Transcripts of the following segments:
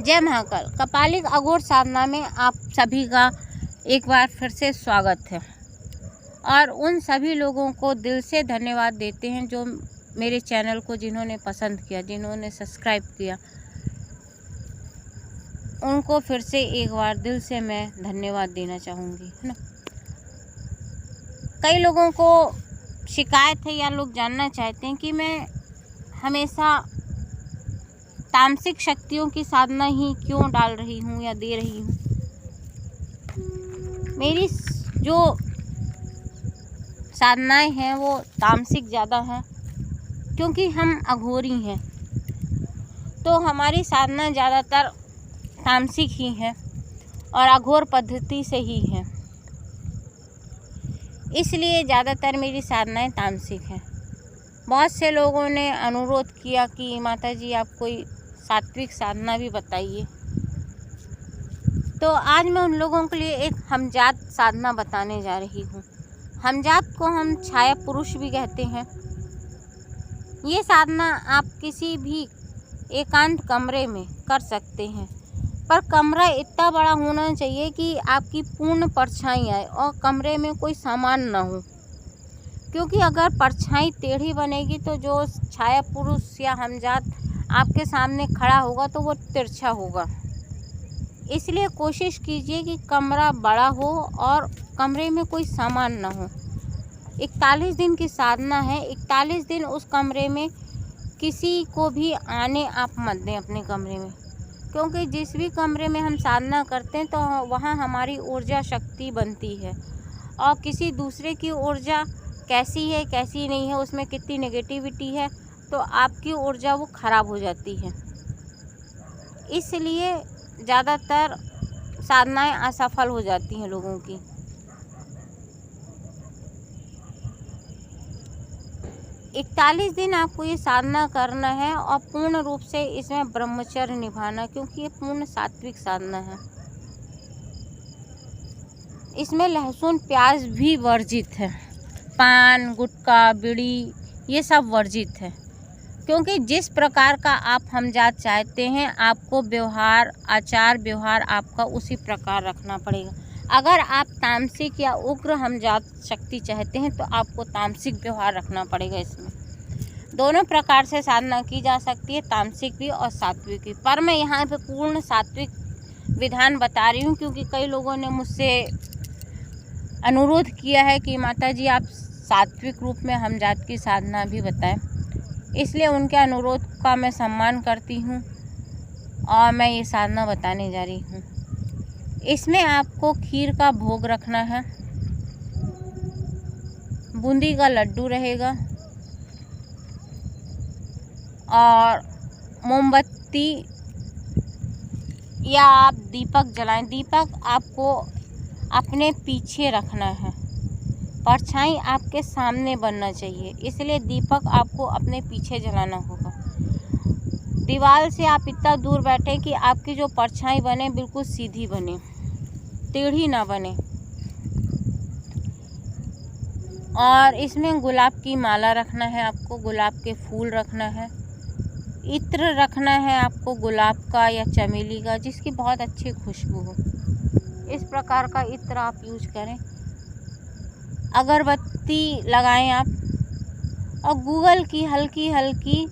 जय महाकाल। कपालिक अघोर साधना में आप सभी का एक बार फिर से स्वागत है और उन सभी लोगों को दिल से धन्यवाद देते हैं जो मेरे चैनल को जिन्होंने पसंद किया, जिन्होंने सब्सक्राइब किया, उनको फिर से एक बार दिल से मैं धन्यवाद देना चाहूँगी, है ना। कई लोगों को शिकायत है या लोग जानना चाहते हैं कि मैं हमेशा तामसिक शक्तियों की साधना ही क्यों डाल रही हूँ या दे रही हूँ। मेरी जो साधनाएं हैं वो तामसिक ज़्यादा हैं क्योंकि हम अघोरी हैं, तो हमारी साधना ज़्यादातर तामसिक ही है और अघोर पद्धति से ही है, इसलिए ज़्यादातर मेरी साधनाएं तामसिक हैं। बहुत से लोगों ने अनुरोध किया कि माता जी आप कोई सात्विक साधना भी बताइए, तो आज मैं उन लोगों के लिए एक हमजात साधना बताने जा रही हूँ। हमजात को हम छाया पुरुष भी कहते हैं। ये साधना आप किसी भी एकांत कमरे में कर सकते हैं, पर कमरा इतना बड़ा होना चाहिए कि आपकी पूर्ण परछाई आए और कमरे में कोई सामान ना हो, क्योंकि अगर परछाई टेढ़ी बनेगी तो जो छाया पुरुष या हमजात आपके सामने खड़ा होगा तो वो तिरछा होगा। इसलिए कोशिश कीजिए कि कमरा बड़ा हो और कमरे में कोई सामान ना हो। 41 दिन की साधना है। 41 दिन उस कमरे में किसी को भी आने आप मत दें अपने कमरे में, क्योंकि जिस भी कमरे में हम साधना करते हैं तो वहाँ हमारी ऊर्जा शक्ति बनती है और किसी दूसरे की ऊर्जा कैसी है कैसी नहीं है, उसमें कितनी नेगेटिविटी है, तो आपकी ऊर्जा वो खराब हो जाती है। इसलिए ज़्यादातर साधनाएं असफल हो जाती हैं लोगों की। इकतालीस दिन आपको ये साधना करना है और पूर्ण रूप से इसमें ब्रह्मचर्य निभाना, क्योंकि ये पूर्ण सात्विक साधना है। इसमें लहसुन प्याज भी वर्जित है, पान गुटखा बीड़ी ये सब वर्जित है, क्योंकि जिस प्रकार का आप हमजात चाहते हैं आपको व्यवहार आचार व्यवहार आपका उसी प्रकार रखना पड़ेगा। अगर आप तामसिक या उग्र हमजात शक्ति चाहते हैं तो आपको तामसिक व्यवहार रखना पड़ेगा। इसमें दोनों प्रकार से साधना की जा सकती है, तामसिक भी और सात्विक भी, पर मैं यहाँ पे पूर्ण सात्विक विधान बता रही हूँ क्योंकि कई लोगों ने मुझसे अनुरोध किया है कि माता जी आप सात्विक रूप में हमजात की साधना भी बताएं, इसलिए उनके अनुरोध का मैं सम्मान करती हूँ और मैं ये साधना बताने जा रही हूँ। इसमें आपको खीर का भोग रखना है, बूंदी का लड्डू रहेगा और मोमबत्ती या आप दीपक जलाएं। दीपक आपको अपने पीछे रखना है, परछाई आपके सामने बनना चाहिए, इसलिए दीपक आपको अपने पीछे जलाना होगा। दीवार से आप इतना दूर बैठे कि आपकी जो परछाई बने बिल्कुल सीधी बने, टेढ़ी ना बने। और इसमें गुलाब की माला रखना है, आपको गुलाब के फूल रखना है, इत्र रखना है आपको गुलाब का या चमेली का जिसकी बहुत अच्छी खुशबू हो। इस प्रकार का इत्र आप यूज करें। अगरबत्ती लगाएं आप और गूगल की हल्की हल्की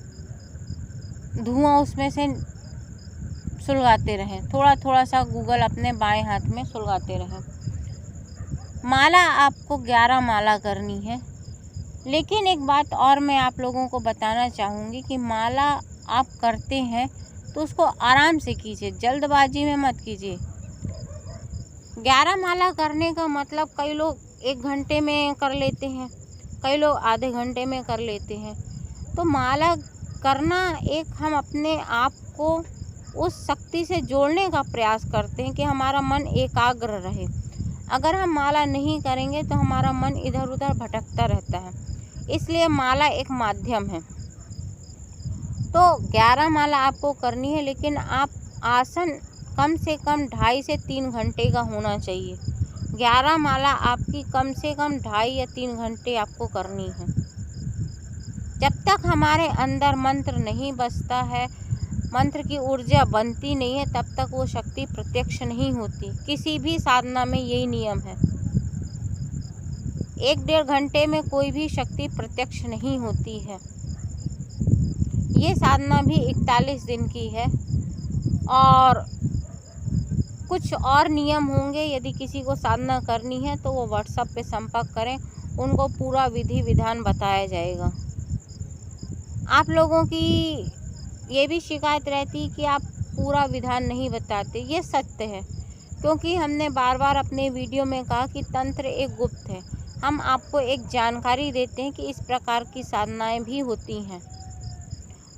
धुआं उसमें से सुलगाते रहें, थोड़ा थोड़ा सा गूगल अपने बाएं हाथ में सुलगाते रहें। माला आपको 11 माला करनी है, लेकिन एक बात और मैं आप लोगों को बताना चाहूँगी कि माला आप करते हैं तो उसको आराम से कीजिए, जल्दबाजी में मत कीजिए। 11 माला करने का मतलब कई लोग 1 घंटे में कर लेते हैं, कई लोग आधे घंटे में कर लेते हैं। तो माला करना एक हम अपने आप को उस शक्ति से जोड़ने का प्रयास करते हैं कि हमारा मन एकाग्र रहे। अगर हम माला नहीं करेंगे तो हमारा मन इधर उधर भटकता रहता है, इसलिए माला एक माध्यम है। तो 11 माला आपको करनी है, लेकिन आप आसन कम से कम 2.5 से 3 घंटे का होना चाहिए। 11 माला आपकी कम से कम 2.5 या 3 घंटे आपको करनी है। जब तक हमारे अंदर मंत्र नहीं बसता है मंत्र की ऊर्जा बनती नहीं है तब तक वो शक्ति प्रत्यक्ष नहीं होती। किसी भी साधना में यही नियम है। 1-1.5 घंटे में कोई भी शक्ति प्रत्यक्ष नहीं होती है। ये साधना भी 41 दिन की है और कुछ और नियम होंगे। यदि किसी को साधना करनी है तो वो व्हाट्सएप पे संपर्क करें, उनको पूरा विधि विधान बताया जाएगा। आप लोगों की ये भी शिकायत रहती कि आप पूरा विधान नहीं बताते। ये सत्य है, क्योंकि हमने बार बार अपने वीडियो में कहा कि तंत्र एक गुप्त है। हम आपको एक जानकारी देते हैं कि इस प्रकार की साधनाएं भी होती हैं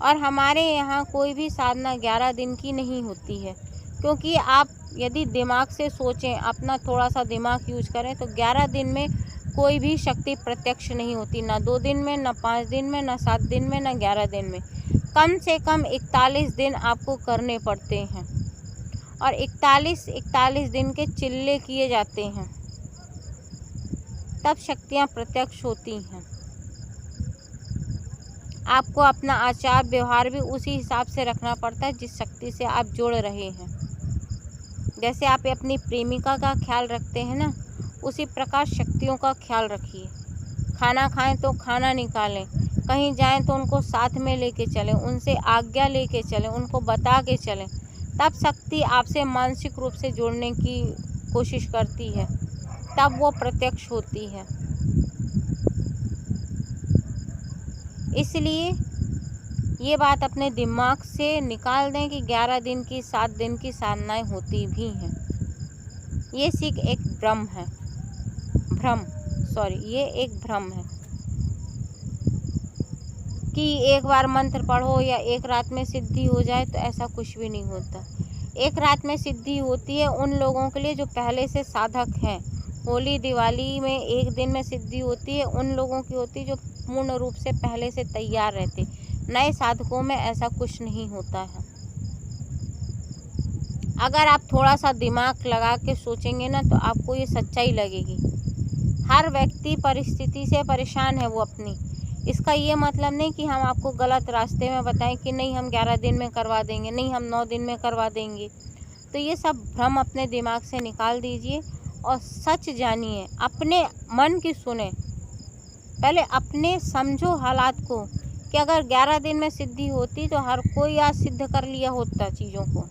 और हमारे यहाँ कोई भी साधना 11 दिन की नहीं होती है। क्योंकि आप यदि दिमाग से सोचें, अपना थोड़ा सा दिमाग यूज करें तो 11 दिन में कोई भी शक्ति प्रत्यक्ष नहीं होती। ना 2 दिन में, ना 5 दिन में, ना 7 दिन में, ना 11 दिन में। कम से कम 41 दिन आपको करने पड़ते हैं और 41 दिन के चिल्ले किए जाते हैं, तब शक्तियाँ प्रत्यक्ष होती हैं। आपको अपना आचार व्यवहार भी उसी हिसाब से रखना पड़ता है जिस शक्ति से आप जुड़ रहे हैं। जैसे आप अपनी प्रेमिका का ख्याल रखते हैं ना, उसी प्रकार शक्तियों का ख्याल रखिए। खाना खाएं तो खाना निकालें, कहीं जाएं तो उनको साथ में लेके चलें, उनसे आज्ञा लेके चलें, उनको बता के चलें। तब शक्ति आपसे मानसिक रूप से जोड़ने की कोशिश करती है, तब वो प्रत्यक्ष होती है। इसलिए ये बात अपने दिमाग से निकाल दें कि 11 दिन की, 7 दिन की साधनाएं होती भी हैं। ये सिर्फ एक भ्रम है, ये एक भ्रम है कि एक बार मंत्र पढ़ो या एक रात में सिद्धि हो जाए, तो ऐसा कुछ भी नहीं होता। एक रात में सिद्धि होती है उन लोगों के लिए जो पहले से साधक हैं। होली दिवाली में एक दिन में सिद्धि होती है उन लोगों की होती है जो पूर्ण रूप से पहले से तैयार रहते। नए साधकों में ऐसा कुछ नहीं होता है। अगर आप थोड़ा सा दिमाग लगा के सोचेंगे ना तो आपको ये सच्चाई लगेगी। हर व्यक्ति परिस्थिति से परेशान है वो अपनी। इसका ये मतलब नहीं कि हम आपको गलत रास्ते में बताएं कि नहीं हम 11 दिन में करवा देंगे, नहीं हम 9 दिन में करवा देंगे। तो ये सब भ्रम अपने दिमाग से निकाल दीजिए और सच जानिए, अपने मन की सुने। पहले अपने समझो हालात को कि अगर 11 दिन में सिद्धि होती तो हर कोई आज सिद्ध कर लिया होता चीज़ों को,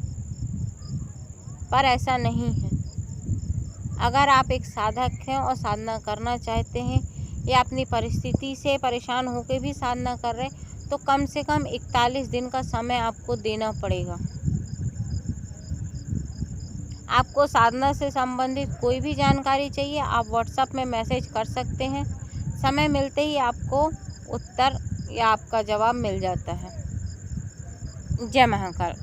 पर ऐसा नहीं है। अगर आप एक साधक हैं और साधना करना चाहते हैं या अपनी परिस्थिति से परेशान होकर भी साधना कर रहे हैं, तो कम से कम 41 दिन का समय आपको देना पड़ेगा। आपको साधना से संबंधित कोई भी जानकारी चाहिए, आप व्हाट्सएप में मैसेज कर सकते हैं। समय मिलते ही आपको उत्तर या आपका जवाब मिल जाता है। जय महाकाल।